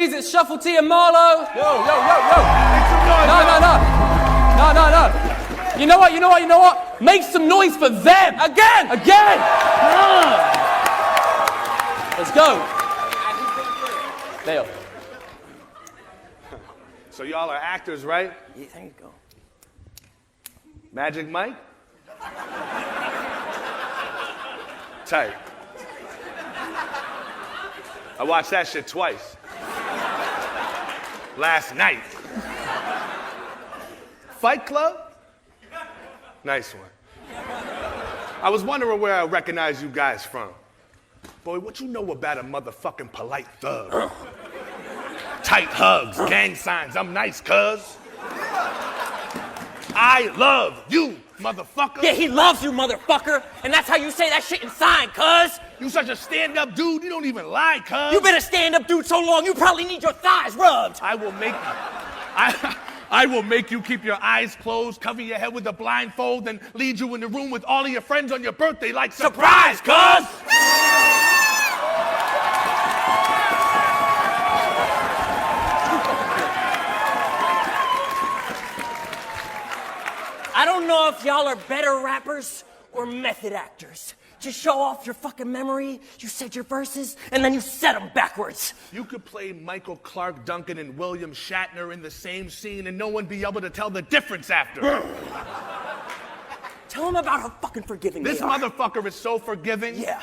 It's Shuffle T and Marlo. Yo. Make some noise. No. You know what? Make some noise for them. Again. Let's go. Leo. So y'all are actors, right? Yeah, there you go. Magic Mike? Tight. I watched that shit twice. Last night. Fight Club? Nice one. I was wondering where I recognize you guys from. Boy, what you know about a motherfucking polite thug? Tight hugs, gang signs, I'm nice, cuz. I love you, motherfucker. Yeah, he loves you, motherfucker. And that's how you say that shit in sign, cuz. You such a stand-up dude, you don't even lie, cuz. You been a stand-up dude so long, you probably need your thighs rubbed. I will make you keep your eyes closed, cover your head with a blindfold, and lead you in the room with all of your friends on your birthday like surprise, cuz. I don't know if y'all are better rappers or method actors. Just show off your fucking memory, you said your verses, and then you said them backwards. You could play Michael Clark Duncan and William Shatner in the same scene and no one be able to tell the difference after. Tell him about how fucking forgiving This they are. motherfucker is so forgiving. Yeah.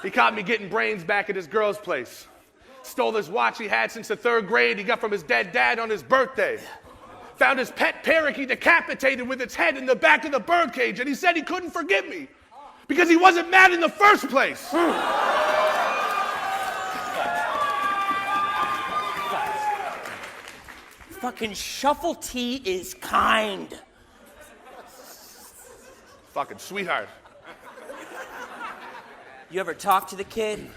He caught me getting brains back at his girl's place. Stole his watch he had since the 3rd grade he got from his dead dad on his birthday. Found his pet parrot he decapitated with its head in the back of the birdcage, and he said he couldn't forgive me because he wasn't mad in the first place. Fucking Shuffle T is kind. Fucking sweetheart. You ever talk to the kid?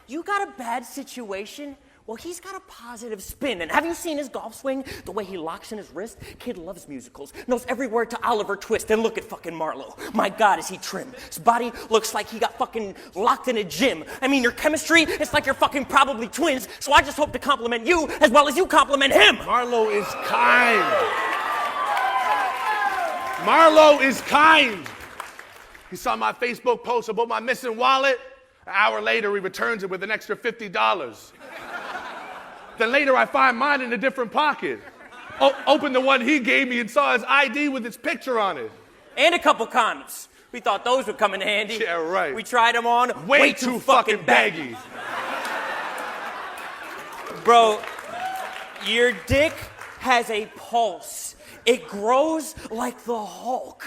You got a bad situation? Well, he's got a positive spin. And have you seen his golf swing? The way he locks in his wrist? Kid loves musicals, knows every word to Oliver Twist. And look at fucking Marlo. My God, is he trim. His body looks like he got fucking locked in a gym. I mean, your chemistry, it's like you're fucking probably twins. So I just hope to compliment you as well as you compliment him. Marlo is kind. Marlo is kind. He saw my Facebook post about my missing wallet. An hour later, he returns it with an extra $50. Then later, I find mine in a different pocket. Open the one he gave me and saw his ID with his picture on it. And a couple condoms. We thought those would come in handy. Yeah, right. We tried them on. Way too fucking baggy. Bro, your dick has a pulse. It grows like the Hulk.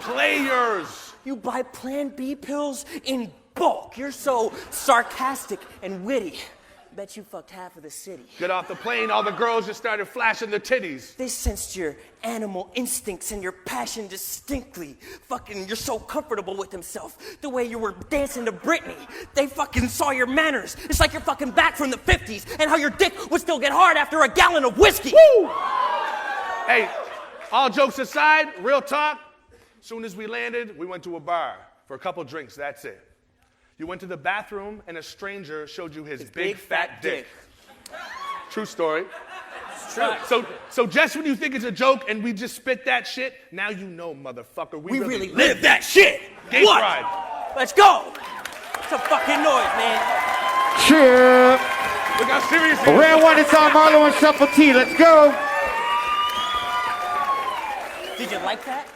Players. You buy Plan B pills in bulk. You're so sarcastic and witty. Bet you fucked half of the city. Get off the plane, all the girls just started flashing their titties. They sensed your animal instincts and your passion distinctly. Fucking, you're so comfortable with himself. The way you were dancing to Britney. They fucking saw your manners. It's like you're fucking back from the 50s and how your dick would still get hard after a gallon of whiskey. Woo! Hey, all jokes aside, real talk. Soon as we landed, we went to a bar for a couple drinks, that's it. You went to the bathroom and a stranger showed you his big fat dick. True story. It's true. So just when you think it's a joke and we just spit that shit, now you know, motherfucker, we really live that shit. Gay What? pride. Let's go. It's a fucking noise, man. Cheer. Look how serious he is. Round one, it's on Marlo and Shuffle T. Let's go. Did you like that? I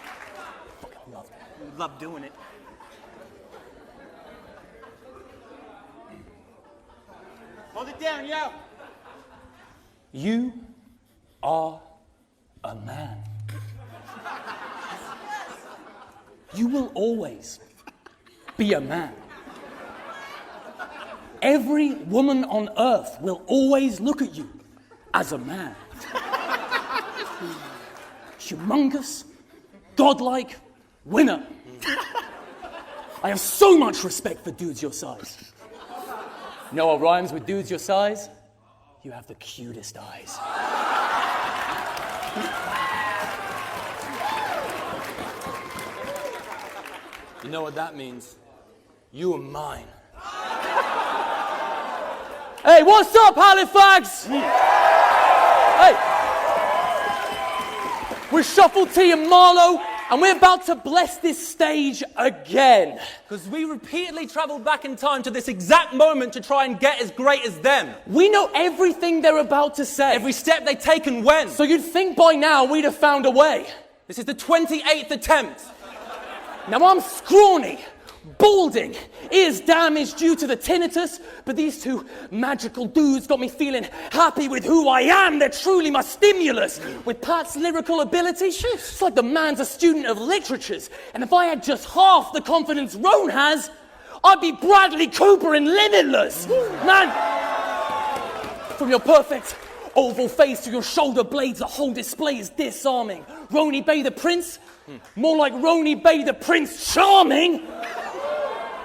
fucking love that. Love doing it. Hold it down, yo. You are a man. You will always be a man. Every woman on earth will always look at you as a man. Humongous, godlike, winner. I have so much respect for dudes your size. You know what rhymes with dudes your size? You have the cutest eyes. You know what that means? You are mine. Hey, what's up, Halifax? Hey. We're Shuffle T and Marlowe, and we're about to bless this stage again. Because we repeatedly travelled back in time to this exact moment to try and get as great as them. We know everything they're about to say. Every step they take and when. So you'd think by now we'd have found a way. This is the 28th attempt. Now I'm scrawny, balding, ears damaged due to the tinnitus, but these two magical dudes got me feeling happy with who I am. They're truly my stimulus. With Pat's lyrical ability, it's like the man's a student of literatures, and if I had just half the confidence Roan has, I'd be Bradley Cooper in Limitless. Man, from your perfect oval face to your shoulder blades, the whole display is disarming. Rony Bay the Prince? More like Rony Bay the Prince Charming.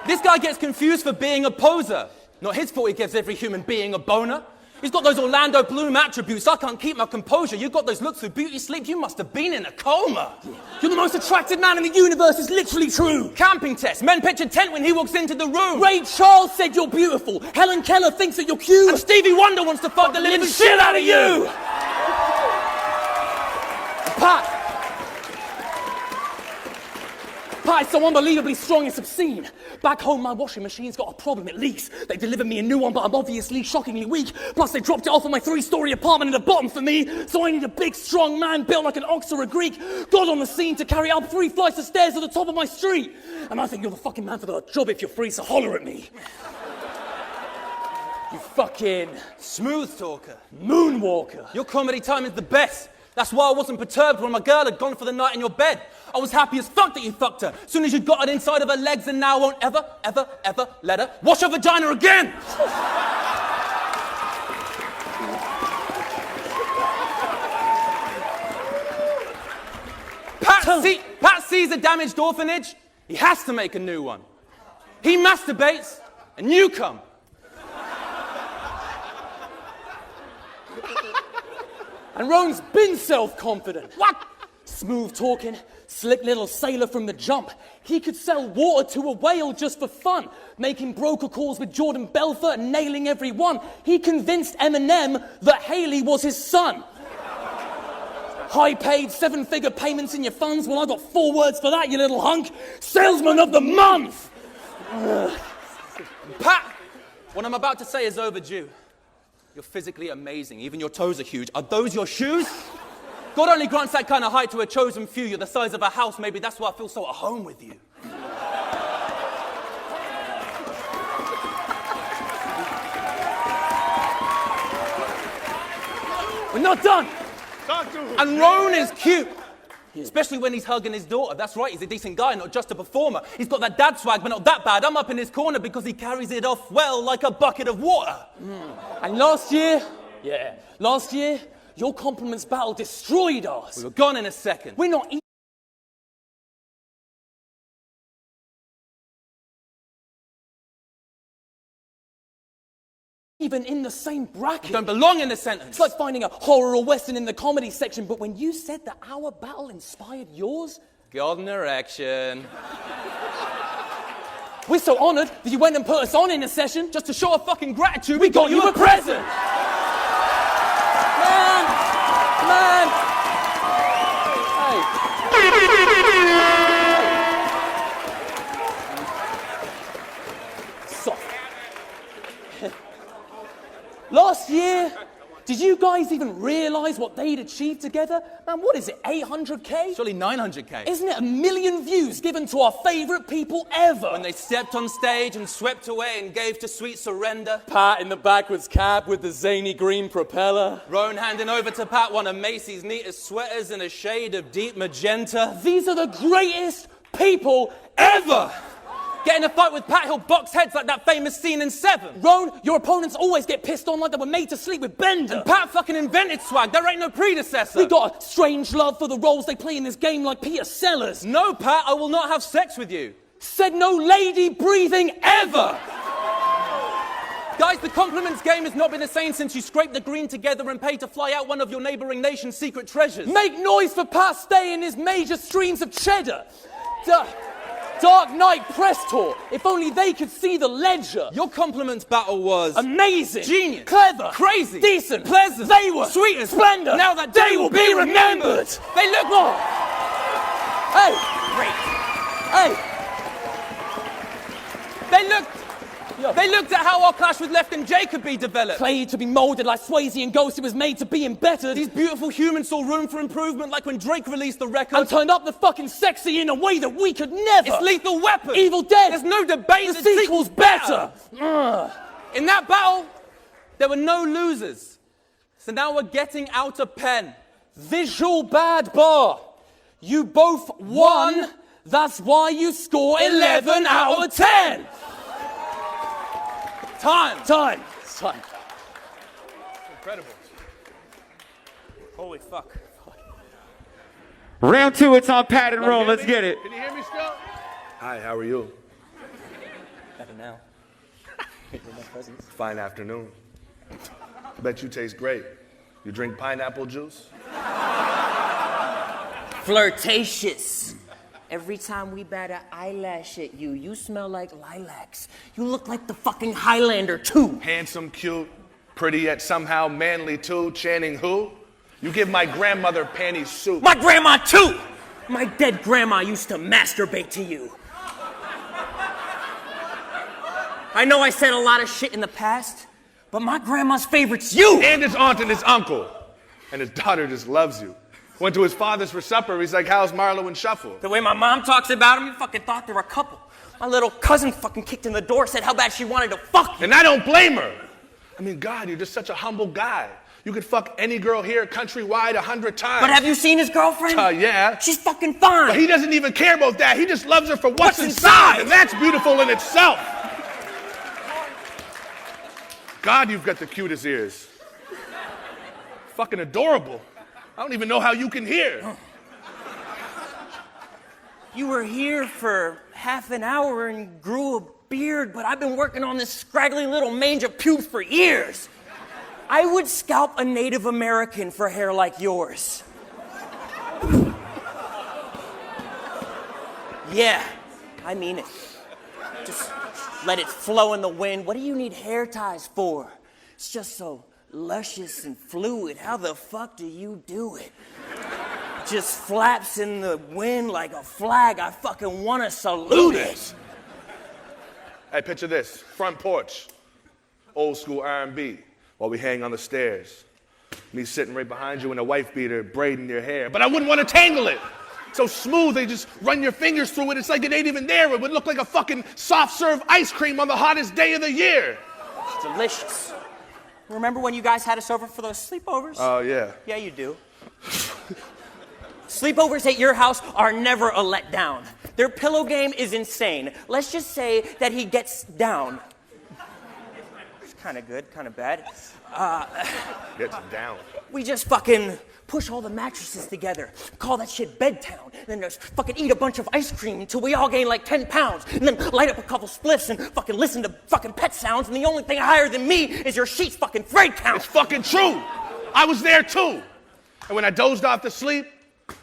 This guy gets confused for being a poser. Not his fault he gives every human being a boner. He's got those Orlando Bloom attributes. I can't keep my composure. You got those looks through beauty sleep. You must have been in a coma. You're the most attractive man in the universe. It's literally true. Camping test. Men pitch a tent when he walks into the room. Ray Charles said you're beautiful. Helen Keller thinks that you're cute. And Stevie Wonder wants to fuck the living shit out of you. Pat, it's so unbelievably strong it's obscene. Back home, my washing machine's got a problem, it leaks. They delivered me a new one, but I'm obviously shockingly weak. Plus, they dropped it off on my 3-story apartment at the bottom for me, so I need a big, strong man built like an ox or a Greek. God on the scene to carry up 3 flights of stairs to the top of my street. And I think you're the fucking man for the job if you're free, so holler at me. You fucking smooth talker. Moonwalker. Your comedy timing's the best. That's why I wasn't perturbed when my girl had gone for the night in your bed. I was happy as fuck that you fucked her. Soon as you got it inside of her legs, and now I won't ever, ever, ever let her wash her vagina again. Pat sees a damaged orphanage. He has to make a new one. He masturbates, and you come. And Roan's been self-confident. What? Smooth talking, slick little sailor from the jump. He could sell water to a whale just for fun, making broker calls with Jordan Belfort and nailing every one. He convinced Eminem that Haley was his son. High-paid, 7-figure payments in your funds. Well, I got 4 words for that, you little hunk. Salesman of the month! Pat, what I'm about to say is overdue. You're physically amazing. Even your toes are huge. Are those your shoes? God only grants that kind of height to a chosen few. You're the size of a house. Maybe that's why I feel so at home with you. We're not done. Talk to him. And Roan is cute. Especially when he's hugging his daughter. That's right, he's a decent guy, not just a performer. He's got that dad swag, but not that bad. I'm up in his corner because he carries it off well like a bucket of water. And last year, your compliments battle destroyed us. We were gone in a second. We're not even in the same bracket. Don't belong in the sentence. It's like finding a horror or western in the comedy section, but when you said that our battle inspired yours, golden erection. we're so honored that you went and put us on in a session. Just to show our fucking gratitude, We got you a present. Man. Hey. Soft. Last year, did you guys even realize what they'd achieved together? Man, what is it, 800K? Surely 900K. Isn't it 1 million views given to our favorite people ever? When they stepped on stage and swept away and gave to sweet surrender. Pat in the backwards cap with the zany green propeller. Roan handing over to Pat one of Macy's neatest sweaters in a shade of deep magenta. These are the greatest people ever! Get in a fight with Pat, he'll box heads like that famous scene in Seven. Roan, your opponents always get pissed on like they were made to sleep with Bender. And Pat fucking invented swag, there ain't no predecessor. We got a strange love for the roles they play in this game like Peter Sellers. No, Pat, I will not have sex with you. Said no lady breathing ever! Guys, the compliments game has not been the same since you scraped the green together and paid to fly out one of your neighbouring nation's secret treasures. Make noise for Pat Stay and his major streams of cheddar. Dark Knight press tour. If only they could see the ledger. Your compliments battle was Amazing. Genius. Clever. Crazy. Decent. Pleasant. They were. Sweet as Splendor. Now that They will be remembered. They look more. Hey. Great. Hey. They looked at how our clash with Left and Jay could be developed. Clay to be molded like Swayze and Ghost. It was made to be embettered. These beautiful humans saw room for improvement, like when Drake released the record. And turned up the fucking sexy in a way that we could never. It's Lethal Weapon. Evil Dead. There's no debate. The sequel's better. In that battle, there were no losers. So now we're getting out a pen. Visual bad bar. You both won. That's why you score 11 out of 10. Time. It's time. Incredible. Holy fuck. Round 2, it's on Pat and Roll. Let's get it. Can you hear me still? Hi, how are you? Better now. Fine afternoon. I bet you taste great. You drink pineapple juice? Flirtatious. Every time we bat an eyelash at you, you smell like lilacs. You look like the fucking Highlander, too. Handsome, cute, pretty yet somehow manly too. Channing who? You give my grandmother panty soup. My grandma, too! My dead grandma used to masturbate to you. I know I said a lot of shit in the past, but my grandma's favorite's you! And his aunt and his uncle. And his daughter just loves you. Went to his father's for supper. He's like, how's Marlo and Shuffle? The way my mom talks about him, you fucking thought they were a couple. My little cousin fucking kicked in the door, said how bad she wanted to fuck you. And I don't blame her. I mean, God, you're just such a humble guy. You could fuck any girl here countrywide 100 times. But have you seen his girlfriend? Yeah. She's fucking fine. But he doesn't even care about that. He just loves her for what's inside. And that's beautiful in itself. God, you've got the cutest ears. Fucking adorable. I don't even know how you can hear. You were here for half an hour and grew a beard, but I've been working on this scraggly little mange of pubes for years. I would scalp a Native American for hair like yours. Yeah, I mean it. Just let it flow in the wind. What do you need hair ties for? It's just so luscious and fluid. How the fuck do you do it? Just flaps in the wind like a flag. I fucking want to salute it. Hey, picture this. Front porch. Old school R&B. While we hang on the stairs. Me sitting right behind you in a wife beater, braiding your hair. But I wouldn't want to tangle it. So smooth, they just run your fingers through it. It's like it ain't even there. It would look like a fucking soft serve ice cream on the hottest day of the year. It's delicious. Remember when you guys had us over for those sleepovers? Oh, yeah. Yeah, you do. Sleepovers at your house are never a letdown. Their pillow game is insane. Let's just say that he gets down. It's kind of good, kind of bad. Gets down. We just fucking push all the mattresses together, call that shit bedtown, and then just fucking eat a bunch of ice cream until we all gain like 10 pounds, and then light up a couple spliffs and fucking listen to fucking pet sounds, and the only thing higher than me is your sheets fucking Fred count. It's fucking true. I was there too. And when I dozed off to sleep,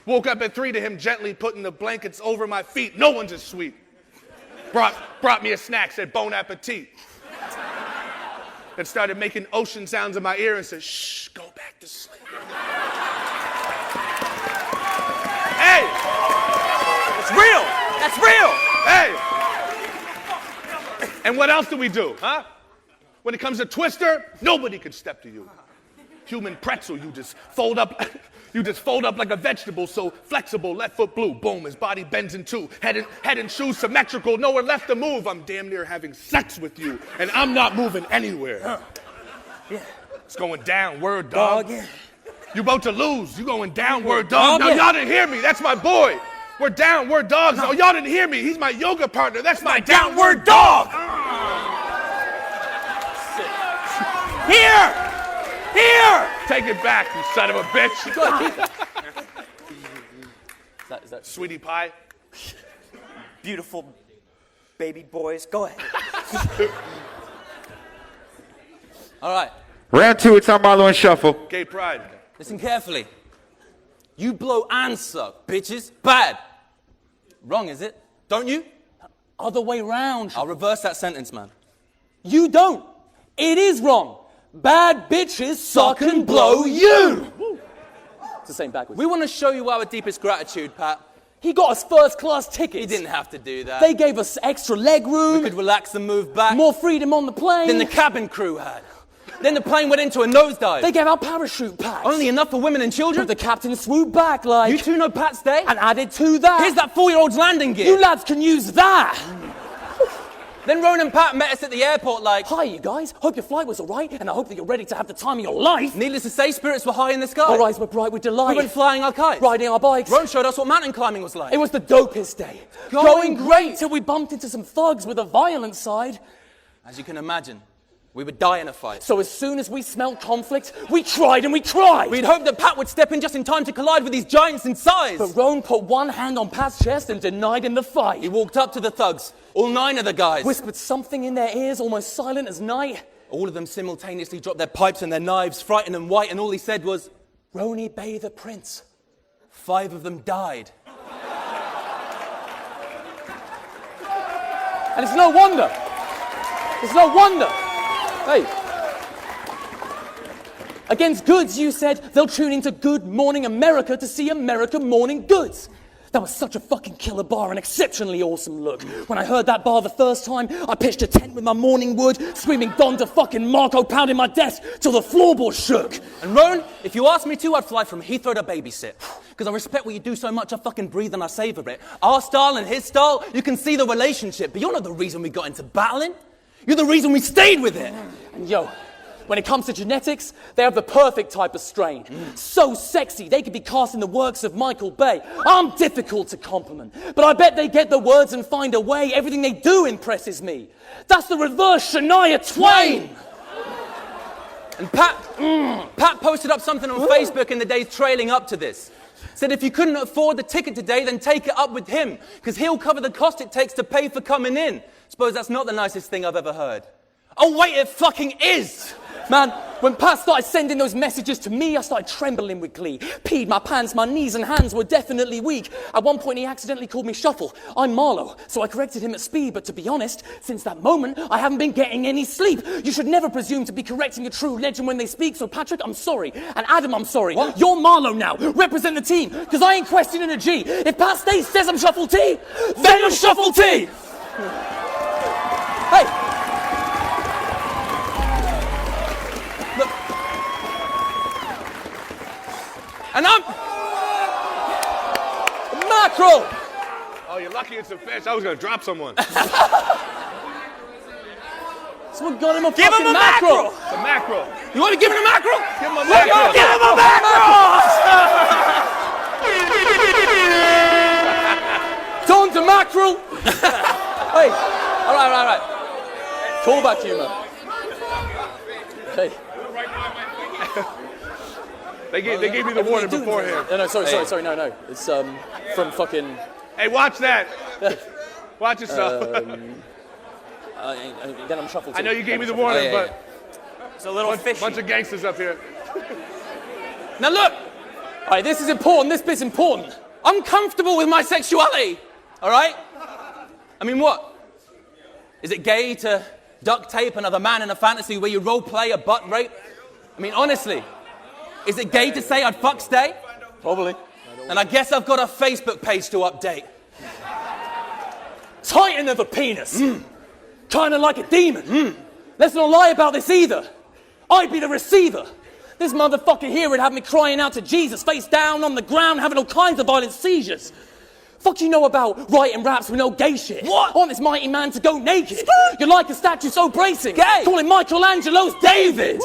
woke up at 3 to him gently putting the blankets over my feet. No one's as sweet. Brought me a snack, said bon appetit. Then started making ocean sounds in my ear and said, shh, go back to sleep. Hey! It's real! That's real! Hey! And what else do we do, huh? When it comes to Twister, nobody can step to you. Human pretzel, you just fold up like a vegetable, so flexible, left foot blue, boom, his body bends in two, head and shoes symmetrical, nowhere left to move. I'm damn near having sex with you, and I'm not moving anywhere. Yeah. It's going down, word dog. Yeah. You about to lose, you going down, word dog. No, yeah. y'all didn't hear me, that's my boy. We're down, word dogs. No, y'all didn't hear me, he's my yoga partner, that's my downward dog. Here! Here! Take it back, you son of a bitch. Is that Sweetie pie. Beautiful baby boys. Go ahead. All right, Round 2, it's on Marlo and Shuffle. Gay pride. listen carefully. You blow and suck, bitches. Bad. Wrong, is it? Don't you? Other way round. I'll reverse that sentence, man. You don't. It is wrong. Bad bitches suck and blow you. It's the same backwards. We want to show you our deepest gratitude, Pat. He got us first-class tickets. He didn't have to do that. They gave us extra leg room. We could relax and move back. More freedom on the plane. Than the cabin crew had. Then the plane went into a nosedive. They gave out parachute packs. Only enough for women and children? But the captain swooped back like... You two know Pat's Day? And added to that... Here's that 4-year-old's landing gear. You lads can use that. Then Ron and Pat met us at the airport like... Hi, you guys. Hope your flight was all right, and I hope that you're ready to have the time of your life. Needless to say, spirits were high in the sky. Our eyes were bright with delight. We went flying our kites. Riding our bikes. Ron showed us what mountain climbing was like. It was the dopest day. Going great till we bumped into some thugs with a violent side. As you can imagine, we would die in a fight. So as soon as we smelled conflict, we tried and we cried. We'd hoped that Pat would step in just in time to collide with these giants in size. But Ron put one hand on Pat's chest and denied him the fight. He walked up to the thugs, all 9 of the guys. Whispered something in their ears, almost silent as night. All of them simultaneously dropped their pipes and their knives, frightened and white, and all he said was, Roni Bay the Prince. 5 of them died. And it's no wonder. It's no wonder. Hey. Against goods, you said they'll tune into Good Morning America to see America Morning Goods. That was such a fucking killer bar, an exceptionally awesome look. When I heard that bar the first time, I pitched a tent with my morning wood, screaming Don to fucking Marco, pounding my desk till the floorboard shook. And Roan, if you asked me to, I'd fly from Heathrow to babysit. Because I respect what you do so much, I fucking breathe and I savor it. Our style and his style, you can see the relationship, but you're not the reason we got into battling. You're the reason we stayed with it. And yo, when it comes to genetics, they have the perfect type of strain. So sexy, they could be cast in the works of Michael Bay. I'm difficult to compliment, but I bet they get the words and find a way. Everything they do impresses me. That's the reverse Shania Twain. And Pat posted up something on Facebook in the days trailing up to this. Said if you couldn't afford the ticket today, then take it up with him, because he'll cover the cost it takes to pay for coming in. Suppose that's not the nicest thing I've ever heard. Oh wait, it fucking is! Man, when Pat started sending those messages to me, I started trembling with glee. Peed my pants, my knees and hands were definitely weak. At one point, he accidentally called me Shuffle. I'm Marlowe, so I corrected him at speed. But to be honest, since that moment, I haven't been getting any sleep. You should never presume to be correcting a true legend when they speak. So Patrick, I'm sorry. And Adam, I'm sorry. What? You're Marlowe now. Represent the team, because I ain't questioning a G. If Pat Stace says I'm Shuffle T, then I'm Shuffle T! Hey! And I'm... Mackerel! Oh, you're lucky it's a fish. I was going to drop someone. Someone got him a Give fucking him a mackerel! It's a mackerel. You want me to give him a mackerel? Give him a mackerel. Give him a mackerel! Don to mackerel! Hey, all right. Callback humor. Hey. They gave me the warning beforehand. No, sorry, no. It's from fucking... Hey, watch that. Watch yourself. Then I'm Shuffle T. I know you gave me the warning, but It's a little fishy. bunch of gangsters up here. Now look, All right, this is important. This bit's important. I'm comfortable with my sexuality, all right? I mean, what? Is it gay to duct tape another man in a fantasy where you role play a butt rape? I mean, honestly, is it gay to say I'd fuck stay? Probably. And I guess I've got a Facebook page to update. Titan of the penis. Kinda like a demon. Let's not lie about this either. I'd be the receiver. This motherfucker here would have me crying out to Jesus, face down on the ground, having all kinds of violent seizures. Fuck you know about writing raps with no gay shit? What? I want this mighty man to go naked. You're like a statue so bracing. Gay. Call him Michelangelo's David.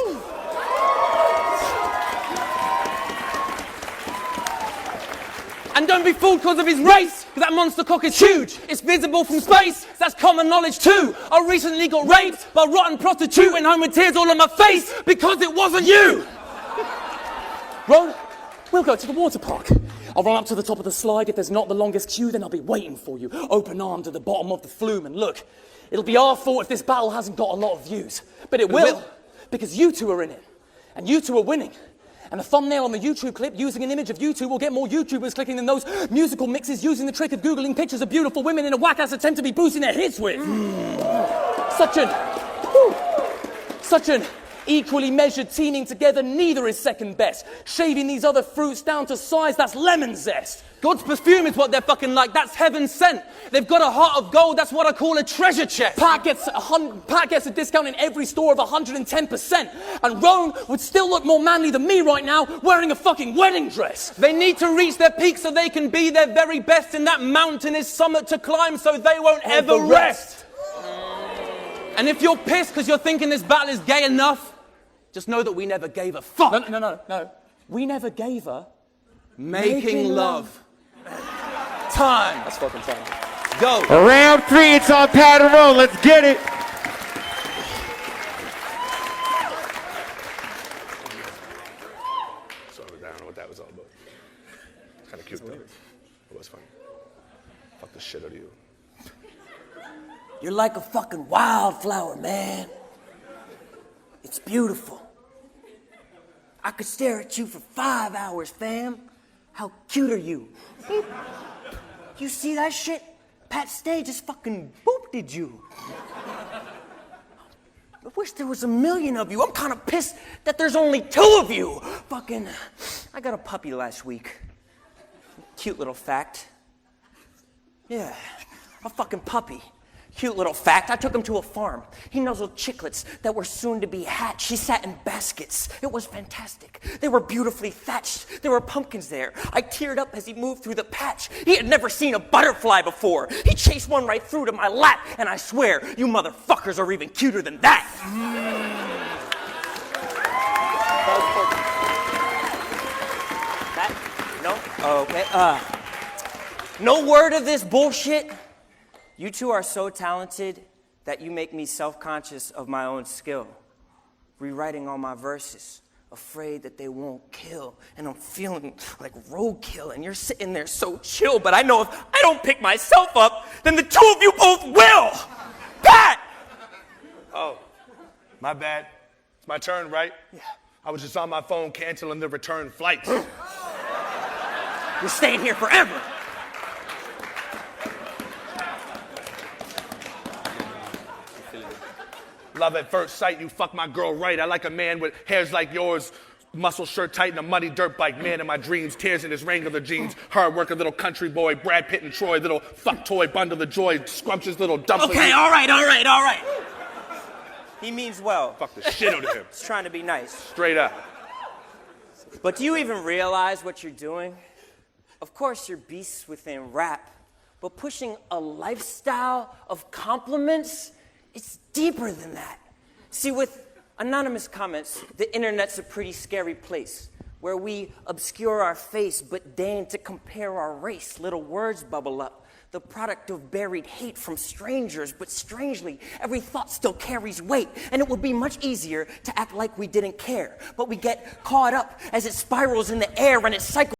And don't be fooled because of his race, because that monster cock is huge. It's visible from space, that's common knowledge too. I recently got raped by a rotten prostitute and home with tears all on my face because it wasn't you. Ron, we'll go to the water park. I'll run up to the top of the slide. If there's not the longest queue, then I'll be waiting for you. Open arm to the bottom of the flume. And look, it'll be our fault if this battle hasn't got a lot of views. But it will, because you two are in it. And you two are winning. And a thumbnail on the YouTube clip using an image of you two will get more YouTubers clicking than those musical mixes using the trick of Googling pictures of beautiful women in a whack-ass attempt to be boosting their hits with. Such an equally measured teaming together, neither is second best. Shaving these other fruits down to size, that's lemon zest. God's perfume is what they're fucking like. That's heaven sent. They've got a heart of gold. That's what I call a treasure chest. Pat gets a discount in every store of 110%. And Roan would still look more manly than me right now wearing a fucking wedding dress. They need to reach their peak so they can be their very best in that mountainous summit to climb so they won't ever rest. And if you're pissed because you're thinking this battle is gay enough, just know that we never gave a fuck. No. We never gave her making love. Time. That's fucking time. Go. Round 3, it's on Pat and Roll. Let's get it. So I don't know what that was all about. It's kind of cute though. It was fun. Fuck the shit out of you. You're like a fucking wildflower, man. It's beautiful. I could stare at you for 5 hours, fam. How cute are you? You see that shit? Pat Stay just fucking booped you. I wish there was 1,000,000 of you. I'm kind of pissed that there's only 2 of you. Fucking, I got a puppy last week. Cute little fact. Yeah, a fucking puppy. Cute little fact, I took him to a farm. He nuzzled chicklets that were soon to be hatched. He sat in baskets. It was fantastic. They were beautifully thatched. There were pumpkins there. I teared up as he moved through the patch. He had never seen a butterfly before. He chased one right through to my lap, and I swear, you motherfuckers are even cuter than that. No? Okay. No word of this bullshit? You two are so talented that you make me self-conscious of my own skill. Rewriting all my verses, afraid that they won't kill. And I'm feeling like roadkill, and you're sitting there so chill, but I know if I don't pick myself up, then the 2 of you both will! Pat! Oh, my bad. It's my turn, right? Yeah. I was just on my phone canceling the return flights. You're staying here forever. Love at first sight, you fuck my girl right. I like a man with hairs like yours, muscle shirt tight and a muddy dirt bike. Man in my dreams, tears in his Wrangler jeans. Hard worker, little country boy, Brad Pitt and Troy, little fuck toy, bundle of joy, scrumptious little dumpling. Okay, all right. He means well. Fuck the shit out of him. He's trying to be nice. Straight up. But do you even realize what you're doing? Of course, you're beasts within rap, but pushing a lifestyle of compliments, it's deeper than that. See, with anonymous comments, the internet's a pretty scary place where we obscure our face but deign to compare our race. Little words bubble up, the product of buried hate from strangers, but strangely, every thought still carries weight, and it would be much easier to act like we didn't care. But we get caught up as it spirals in the air and it cycles